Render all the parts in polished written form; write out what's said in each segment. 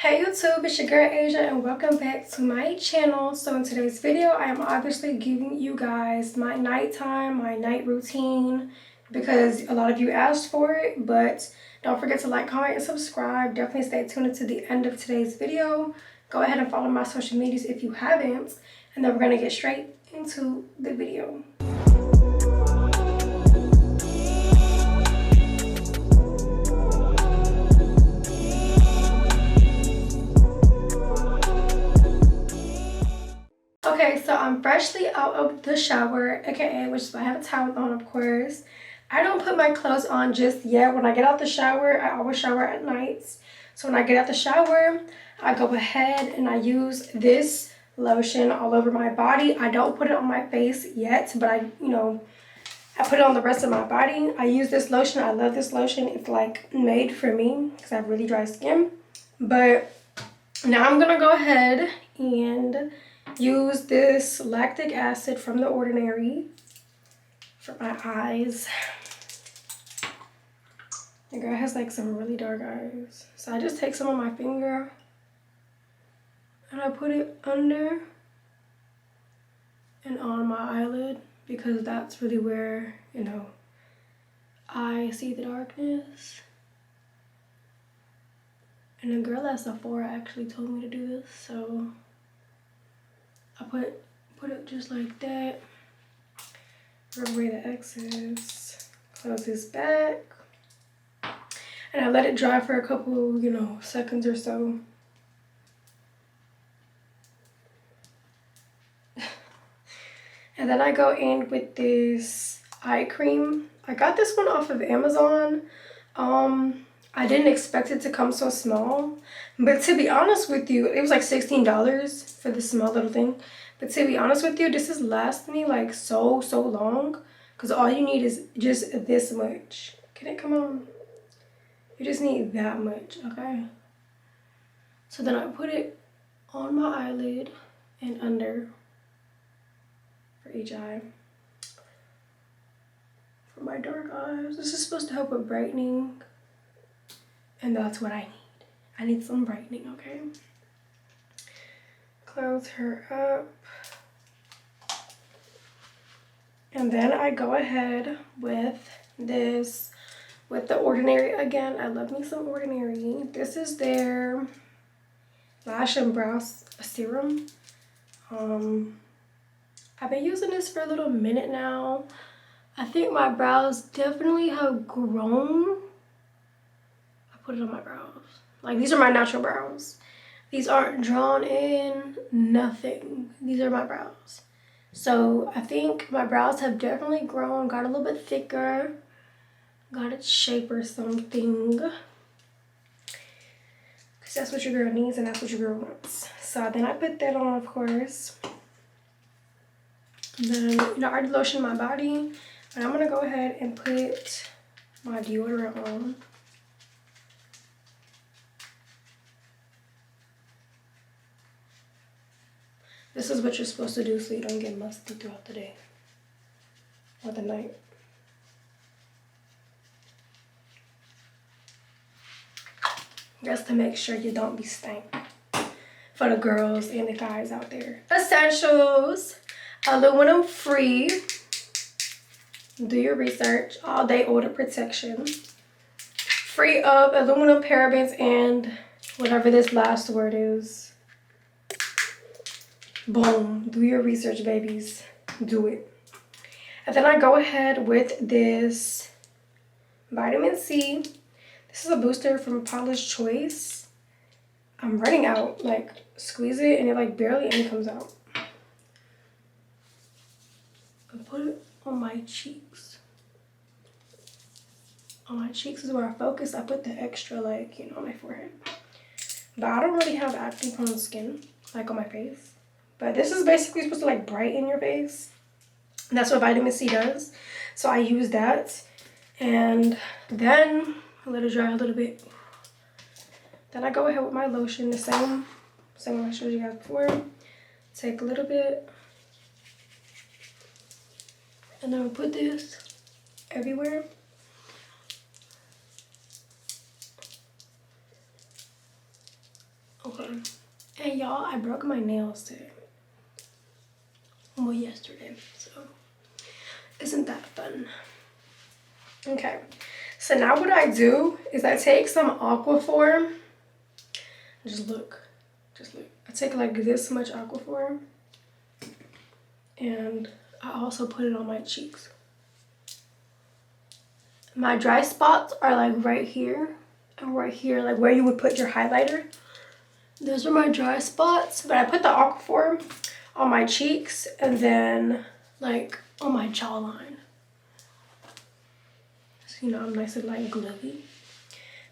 Hey YouTube, it's your girl Asia and welcome back to my channel. So in today's video, I am obviously giving you guys my nighttime, my night routine, because a lot of you asked for it. But don't forget to like, comment, and subscribe. Definitely stay tuned to the end of today's video. Go ahead and follow my social medias if you haven't. And then we're going to get straight into the video. Okay, so I'm freshly out of the shower, aka which is I have a towel on, of course. I don't put my clothes on just yet. When I get out the shower, I always shower at nights. So when I get out the shower, I go ahead and I use this lotion all over my body. I don't put it on my face yet, but I put it on the rest of my body. I use this lotion. I love this lotion. It's like made for me because I have really dry skin. But now I'm gonna go ahead and use this lactic acid from The Ordinary for my eyes. The girl has like some really dark eyes. So I just take some of my finger and I put it under and on my eyelid because that's really where, I see the darkness. And the girl at Sephora actually told me to do this, so I put it just like that. Rub away the excess. Close this back. And I let it dry for a couple, seconds or so. And then I go in with this eye cream. I got this one off of Amazon. I didn't expect it to come so small. But to be honest with you, it was like $16 for this small little thing. But to be honest with you, this has lasted me like so long. Because all you need is just this much. Can it come on? You just need that much, okay? So then I put it on my eyelid and under for each eye. For my dark eyes. This is supposed to help with brightening. And that's what I need. I need some brightening, okay? Close her up. And then I go ahead with this, with The Ordinary again. I love me some Ordinary. This is their Lash and Brow Serum. I've been using this for a little minute now. I think my brows definitely have grown. I put it on my brows. Like, these are my natural brows. These aren't drawn in, nothing. These are my brows. So I think my brows have definitely grown, got a little bit thicker, got its shape or something. Because that's what your girl needs and that's what your girl wants. So then I put that on, of course. And then, I already lotioned my body. But I'm going to go ahead and put my deodorant on. This is what you're supposed to do so you don't get musty throughout the day or the night. Just to make sure you don't be stank for the girls and the guys out there. Essentials, aluminum free. Do your research. All day odor protection. Free of aluminum, parabens, and whatever this last word is. Boom. Do your research, babies. Do it. And then I go ahead with this vitamin C. This is a booster from Paula's Choice. I'm running out. Like, squeeze it and it like barely any comes out. I put it on my cheeks. On my cheeks is where I focus. I put the extra on my forehead. But I don't really have acne prone skin like on my face. But this is basically supposed to like brighten your face. And that's what vitamin C does. So I use that. And then I let it dry a little bit. Then I go ahead with my lotion, the same one I showed you guys before. Take a little bit. And then I'll put this everywhere. And y'all, I broke my nails today. Well, yesterday, so isn't that fun? Okay, so now what I do is I take some Aquaphor. Just look. I take like this much Aquaphor, and I also put it on my cheeks. My dry spots are like right here and right here, like where you would put your highlighter. Those are my dry spots, but I put the Aquaphor on my cheeks and then like on my jawline. So, you know, I'm nice and like glowy.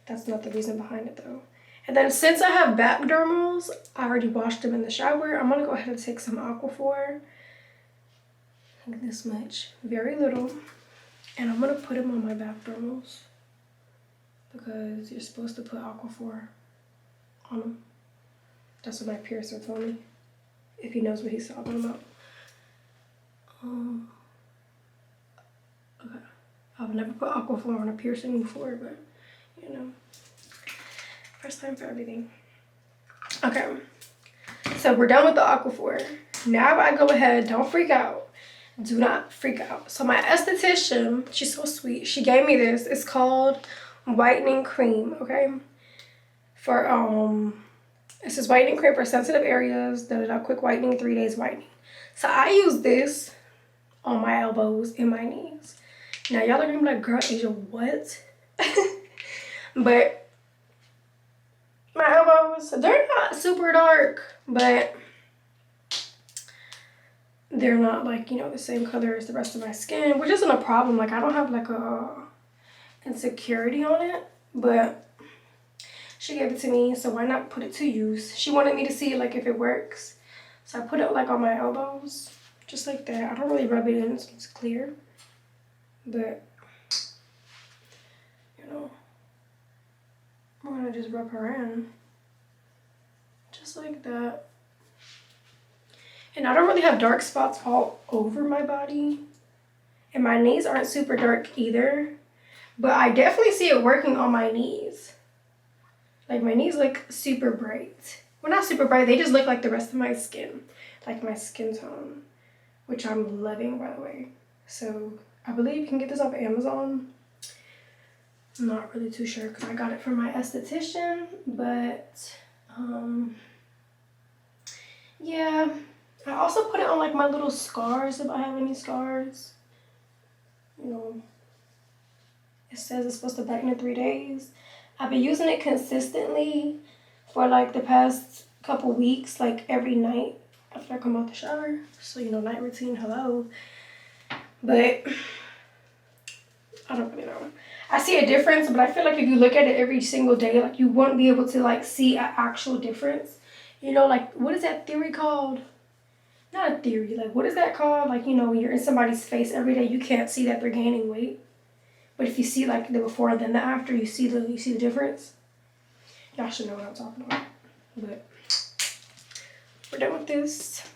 That's not the reason behind it though. And then since I have back dermals, I already washed them in the shower. I'm gonna go ahead and take some Aquaphor, like this much, very little. And I'm gonna put them on my back dermals because you're supposed to put Aquaphor on them. That's what my piercer told me, if he knows what he's talking about. Okay, I've never put Aquaphor on a piercing before, but you know, first time for everything. Okay, so we're done with the Aquaphor. Now I go ahead, don't freak out. Do not freak out. So my esthetician, she's so sweet. She gave me this. It's called whitening cream, okay? For, it says whitening cream for sensitive areas, quick whitening, 3 days whitening. So I use this on my elbows and my knees. Now y'all are gonna be like, girl, Asia, what? But my elbows, they're not super dark, but they're not like, you know, the same color as the rest of my skin, which isn't a problem. Like I don't have like a insecurity on it, but she gave it to me, so why not put it to use? She wanted me to see like if it works. So I put it like on my elbows, just like that. I don't really rub it in so it's clear, but you know, I'm gonna just rub her in, just like that. And I don't really have dark spots all over my body. And my knees aren't super dark either. But I definitely see it working on my knees. Like my knees look super bright. Well, not super bright. They just look like the rest of my skin. Like my skin tone. Which I'm loving, by the way. So I believe you can get this off of Amazon. I'm not really too sure because I got it from my esthetician. But, yeah. I also put it on like my little scars if I have any scars. You know, it says it's supposed to brighten in 3 days. I've been using it consistently for like the past couple weeks, like every night after I come out the shower. So, you know, night routine, hello. But I don't really know. I see a difference, but I feel like if you look at it every single day, like you won't be able to like see an actual difference. You know, like what is that theory called? Not a theory, like what is that called? Like, you know, when you're in somebody's face every day, you can't see that they're gaining weight. But if you see like the before and then the after, you see the difference. Y'all should know what I'm talking about. But we're done with this.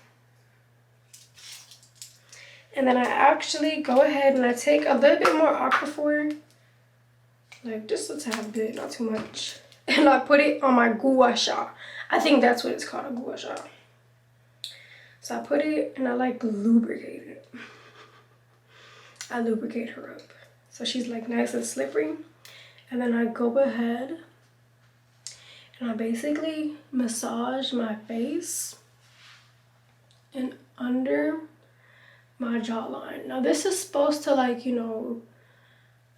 And then I actually go ahead and I take a little bit more Aquaphor. Like just a tad bit, not too much. And I put it on my gua sha. I think that's what it's called, a gua sha. So I put it and I like lubricate it. I lubricate her up. So she's like nice and slippery. And then I go ahead and I basically massage my face and under my jawline. Now this is supposed to like, you know,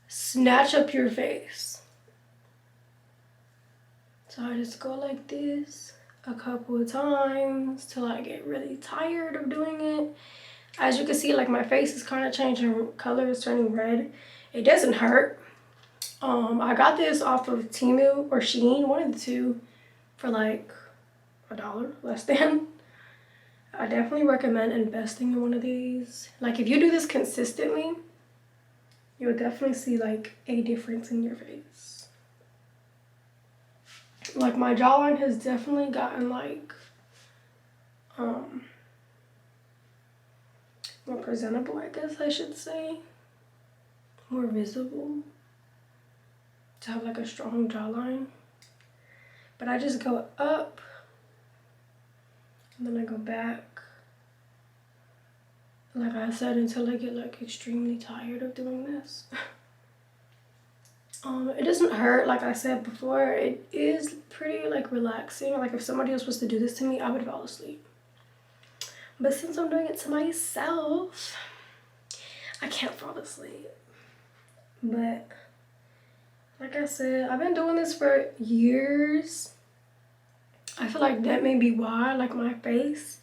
snatch up your face. So I just go like this a couple of times till I get really tired of doing it. As you can see, like my face is kind of changing color, it's turning red. It doesn't hurt. I got this off of Temu or Shein, one of the two, for like $1 less than. I definitely recommend investing in one of these. Like if you do this consistently, you'll definitely see like a difference in your face. Like my jawline has definitely gotten like more presentable, I guess I should say. More visible. To have like a strong jawline. But I just go up And then I go back, like I said, until I get like extremely tired of doing this. It doesn't hurt, like I said before. It is pretty like relaxing. Like if somebody else was to do this to me, I would fall asleep. But since I'm doing it to myself, I can't fall asleep. But like I said, I've been doing this for years. I feel like that may be why, like, my face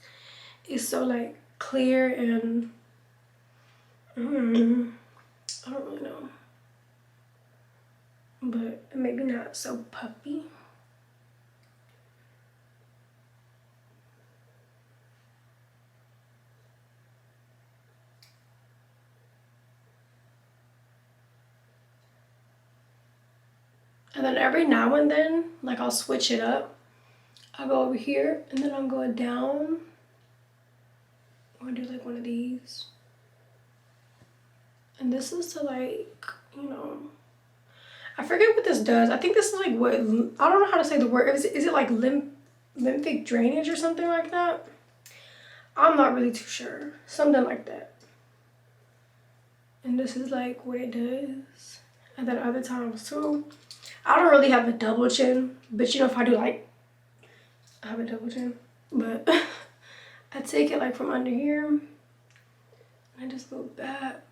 is so like clear and I don't really know, but maybe not so puffy. And then every now and then, like, I'll switch it up. I'll go over here and then I'll go down, or do like one of these. And this is to like, you know, I forget what this does. I think this is like what, I don't know how to say the word. Is it like lymphic drainage or something like that? I'm not really too sure. Something like that. And this is like what it does. And then other times too. I don't really have a double chin, but you know, if I do like, I have a double chin, but I take it like from under here and I just go back.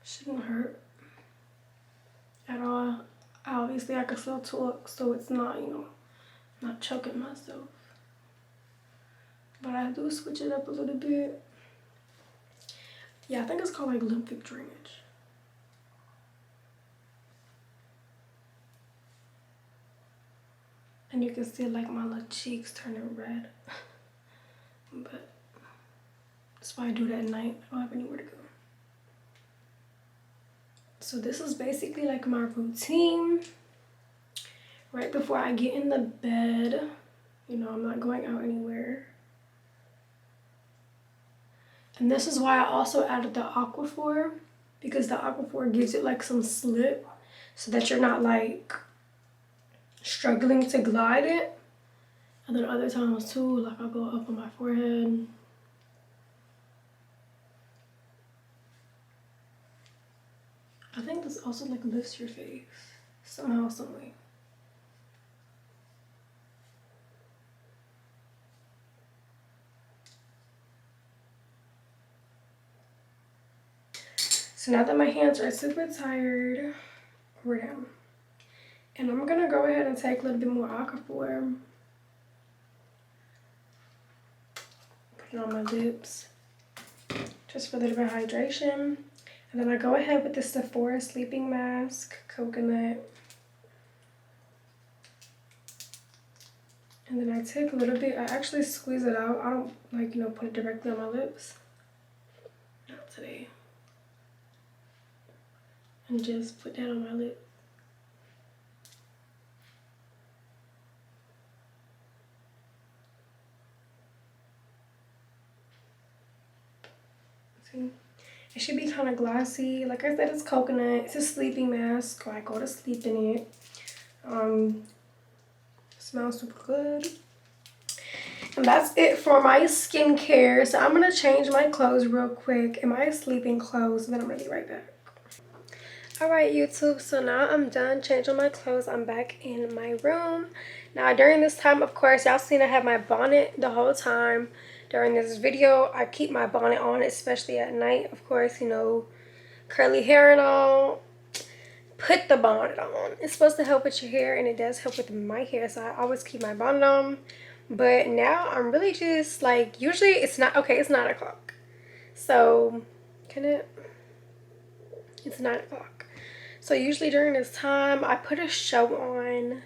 Shouldn't hurt at all. Obviously I can still talk, so it's not, you know, not choking myself. But I do switch it up a little bit. Yeah, I think it's called like lymphic drainage. And you can see like my little cheeks turning red. But that's why I do that at night. I don't have anywhere to go. So this is basically like my routine. Right before I get in the bed, you know, I'm not going out anywhere. And this is why I also added the Aquaphor, because the Aquaphor gives it like some slip so that you're not like struggling to glide it. And then other times too, like I'll go up on my forehead. I think this also like lifts your face somehow, some way. So now that my hands are super tired, we're down. And I'm gonna go ahead and take a little bit more Aquaphor. Put it on my lips, just for a little bit of hydration. And then I go ahead with the Sephora Sleeping Mask, Coconut. And then I take a little bit, I actually squeeze it out. I don't like, you know, put it directly on my lips. Not today. And just put that on my lip. See? It should be kind of glossy. Like I said, it's coconut. It's a sleeping mask. So I go to sleep in it. Smells super good. And that's it for my skincare. So I'm going to change my clothes real quick in my sleeping clothes. And then I'm going to be right back. Alright YouTube, so now I'm done changing my clothes. I'm back in my room. Now during this time, of course, y'all seen I have my bonnet the whole time. During this video, I keep my bonnet on, especially at night. Of course, you know, curly hair and all. Put the bonnet on. It's supposed to help with your hair, and it does help with my hair, so I always keep my bonnet on. But now I'm really just like, usually it's not, okay, it's 9 o'clock. So, it's 9 o'clock. So usually during this time, I put a show on.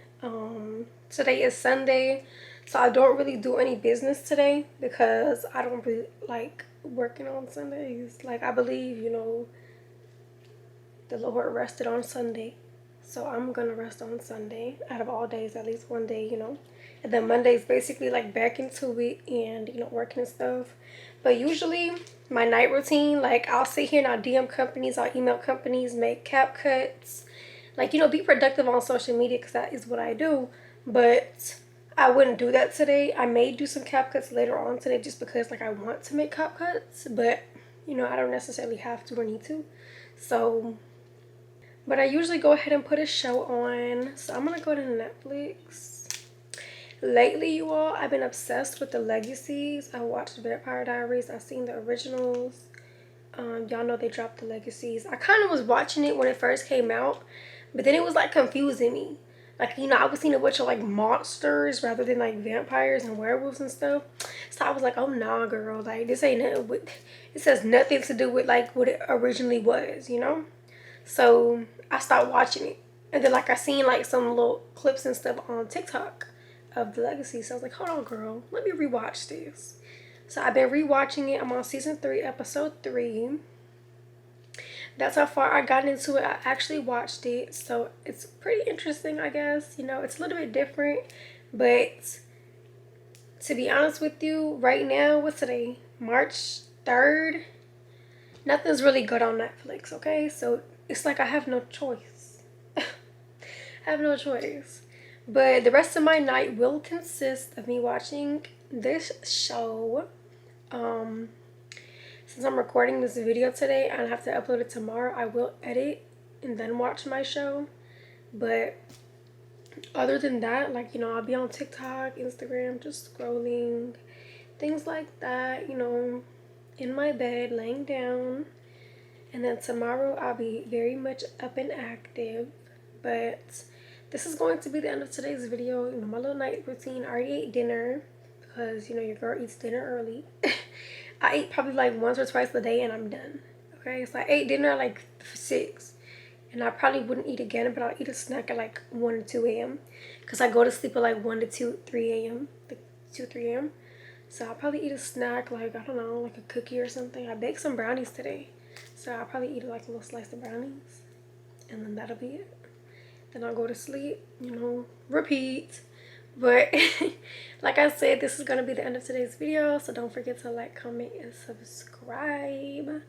Today is Sunday, so I don't really do any business today because I don't really like working on Sundays. Like, I believe, you know, the Lord rested on Sunday. So I'm going to rest on Sunday out of all days, at least one day, you know. And then Monday's basically like back into it and, you know, working and stuff. But usually my night routine, like I'll sit here and I'll DM companies, I'll email companies, make cap cuts. Like, you know, be productive on social media because that is what I do. But I wouldn't do that today. I may do some cap cuts later on today just because like I want to make cap cuts, but you know, I don't necessarily have to or need to. So, but I usually go ahead and put a show on. So I'm gonna go to Netflix. Lately, you all, I've been obsessed with the legacies. I watched Vampire Diaries. I've seen the originals. Y'all know they dropped the legacies. I kind of was watching it when it first came out, but then it was like confusing me. Like, you know, I was seeing a bunch of like monsters rather than like vampires and werewolves and stuff. So I was like, oh nah, girl, like this ain't nothing with, it says nothing to do with like what it originally was, you know? So I stopped watching it. And then like I seen like some little clips and stuff on TikTok of the legacy. So I was like, hold on, girl, let me rewatch this. So I've been rewatching it. I'm on season 3, episode 3. That's how far I got into it. I actually watched it, so it's pretty interesting, I guess. You know, it's a little bit different, but to be honest with you, right now, what's today? March 3rd? Nothing's really good on Netflix, okay? So it's like I have no choice. I have no choice. But the rest of my night will consist of me watching this show. Since I'm recording this video today and I have to upload it tomorrow, I will edit and then watch my show. But other than that, like, you know, I'll be on TikTok, Instagram, just scrolling, things like that, you know, in my bed, laying down. And then tomorrow I'll be very much up and active. But this is going to be the end of today's video. You know, my little night routine. I already ate dinner because, you know, your girl eats dinner early. I eat probably like once or twice a day and I'm done. Okay, so I ate dinner at like 6. And I probably wouldn't eat again, but I'll eat a snack at like 1 or 2 a.m. Because I go to sleep at like 1 to 2, 3 a.m. Like 2, 3 a.m. So I'll probably eat a snack like, I don't know, like a cookie or something. I baked some brownies today. So I'll probably eat like a little slice of brownies. And then that'll be it. Then I'll go to sleep, you know, repeat. But like I said, this is going to be the end of today's video. So don't forget to like, comment, and subscribe.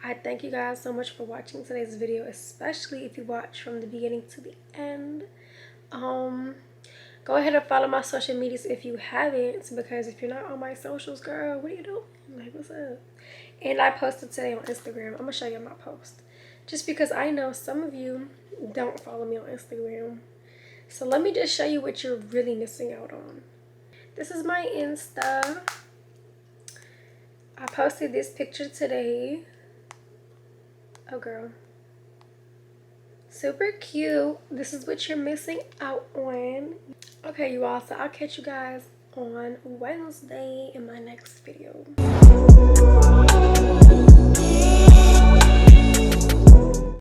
I thank you guys so much for watching today's video, especially if you watch from the beginning to the end. Go ahead and follow my social medias if you haven't, because if you're not on my socials, girl, what are you doing? Like, what's up? And I posted today on Instagram. I'm going to show you my post. Just because I know some of you don't follow me on Instagram. So let me just show you what you're really missing out on. This is my Insta. I posted this picture today. Oh, girl. Super cute. This is what you're missing out on. Okay, you all. So I'll catch you guys on Wednesday in my next video.